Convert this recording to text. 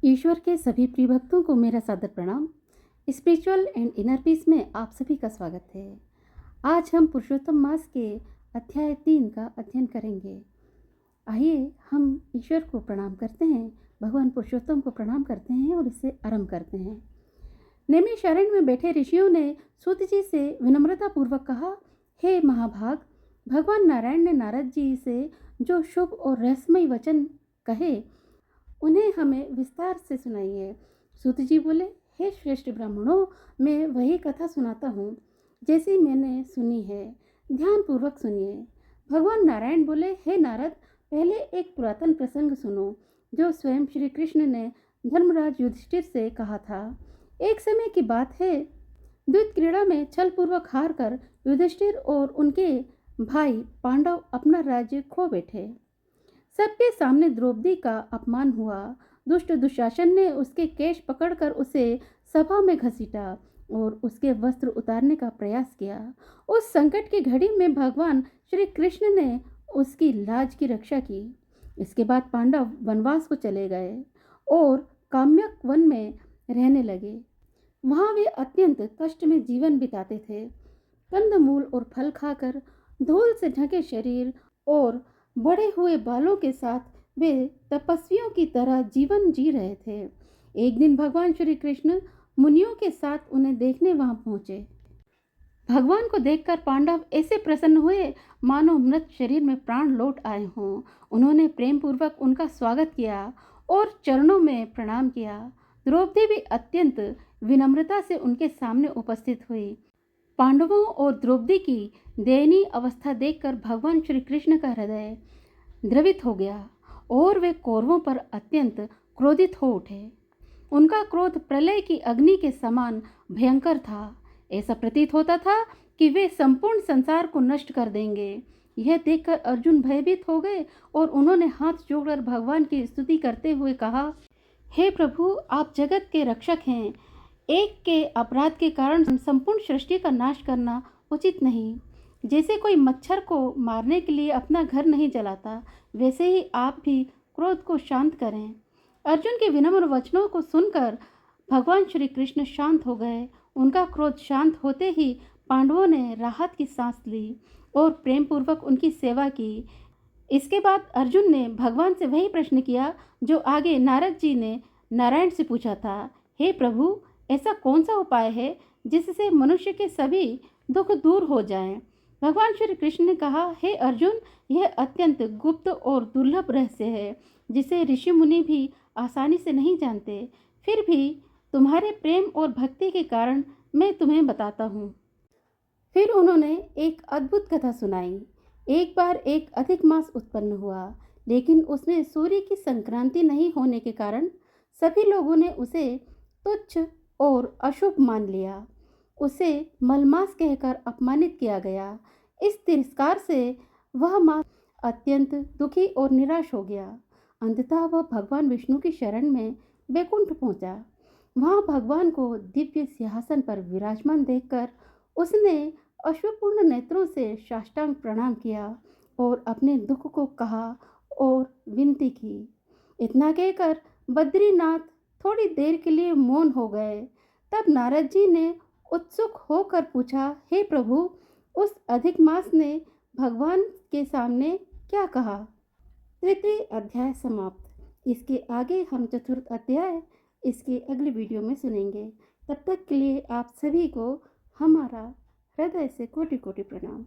ईश्वर के सभी प्रिय भक्तों को मेरा सादर प्रणाम। स्पिरिचुअल एंड इनर पीस में आप सभी का स्वागत है। आज हम पुरुषोत्तम मास के अध्याय 3 का अध्ययन करेंगे। आइए हम ईश्वर को प्रणाम करते हैं, भगवान पुरुषोत्तम को प्रणाम करते हैं और इसे आरंभ करते हैं। नेमी शरण में बैठे ऋषियों ने सूत जी से विनम्रता पूर्वक कहा, हे महाभाग, भगवान नारायण ने नारद जी से जो शुभ और रहस्यमय वचन कहे उन्हें हमें विस्तार से सुनाइए। सूत जी बोले, हे श्रेष्ठ ब्राह्मणों, मैं वही कथा सुनाता हूँ जैसी मैंने सुनी है, ध्यान पूर्वक सुनिए। भगवान नारायण बोले, हे नारद, पहले एक पुरातन प्रसंग सुनो जो स्वयं श्री कृष्ण ने धर्मराज युधिष्ठिर से कहा था। एक समय की बात है, द्वैत क्रीड़ा में छल पूर्वक हार कर युधिष्ठिर और उनके भाई पांडव अपना राज्य खो बैठे। सबके सामने द्रौपदी का अपमान हुआ। दुष्ट दुशासन ने उसके केश पकड़कर उसे सभा में घसीटा और उसके वस्त्र उतारने का प्रयास किया। उस संकट की घड़ी में भगवान श्री कृष्ण ने उसकी लाज की रक्षा की। इसके बाद पांडव वनवास को चले गए और काम्यक वन में रहने लगे। वहाँ वे अत्यंत कष्ट में जीवन बिताते थे। कंदमूल और फल खाकर धूल से ढके शरीर और बड़े हुए बालों के साथ वे तपस्वियों की तरह जीवन जी रहे थे। एक दिन भगवान श्री कृष्ण मुनियों के साथ उन्हें देखने वहां पहुंचे। भगवान को देखकर पांडव ऐसे प्रसन्न हुए मानो मृत शरीर में प्राण लौट आए हों। उन्होंने प्रेम पूर्वक उनका स्वागत किया और चरणों में प्रणाम किया। द्रौपदी भी अत्यंत विनम्रता से उनके सामने उपस्थित हुई। पांडवों और द्रौपदी की दयनीय अवस्था देखकर भगवान श्री कृष्ण का हृदय द्रवित हो गया और वे कौरवों पर अत्यंत क्रोधित हो उठे। उनका क्रोध प्रलय की अग्नि के समान भयंकर था। ऐसा प्रतीत होता था कि वे संपूर्ण संसार को नष्ट कर देंगे। यह देखकर अर्जुन भयभीत हो गए और उन्होंने हाथ जोड़कर भगवान की स्तुति करते हुए कहा, हे प्रभु, आप जगत के रक्षक हैं। एक के अपराध के कारण संपूर्ण सृष्टि का नाश करना उचित नहीं। जैसे कोई मच्छर को मारने के लिए अपना घर नहीं जलाता, वैसे ही आप भी क्रोध को शांत करें। अर्जुन के विनम्र वचनों को सुनकर भगवान श्री कृष्ण शांत हो गए। उनका क्रोध शांत होते ही पांडवों ने राहत की सांस ली और प्रेम पूर्वक उनकी सेवा की। इसके बाद अर्जुन ने भगवान से वही प्रश्न किया जो आगे नारद जी ने नारायण से पूछा था, हे प्रभु, ऐसा कौन सा उपाय है जिससे मनुष्य के सभी दुख दूर हो जाएं? भगवान श्री कृष्ण ने कहा, हे अर्जुन, यह अत्यंत गुप्त और दुर्लभ रहस्य है जिसे ऋषि मुनि भी आसानी से नहीं जानते। फिर भी तुम्हारे प्रेम और भक्ति के कारण मैं तुम्हें बताता हूँ। फिर उन्होंने एक अद्भुत कथा सुनाई। एक बार एक अधिक मास उत्पन्न हुआ, लेकिन उसमें सूर्य की संक्रांति नहीं होने के कारण सभी लोगों ने उसे तुच्छ और अशुभ मान लिया। उसे मलमास कहकर अपमानित किया गया। इस तिरस्कार से वह मास अत्यंत दुखी और निराश हो गया। अंततः वह भगवान विष्णु की शरण में बैकुंठ पहुंचा। वहां भगवान को दिव्य सिंहासन पर विराजमान देखकर उसने अश्रुपूर्ण नेत्रों से साष्टांग प्रणाम किया और अपने दुख को कहा और विनती की। इतना कहकर बद्रीनाथ थोड़ी देर के लिए मौन हो गए। तब नारद जी ने उत्सुक होकर पूछा, हे प्रभु, उस अधिक मास ने भगवान के सामने क्या कहा? तृतीय अध्याय समाप्त। इसके आगे हम चतुर्थ अध्याय इसके अगले वीडियो में सुनेंगे। तब तक के लिए आप सभी को हमारा हृदय से कोटि कोटि प्रणाम।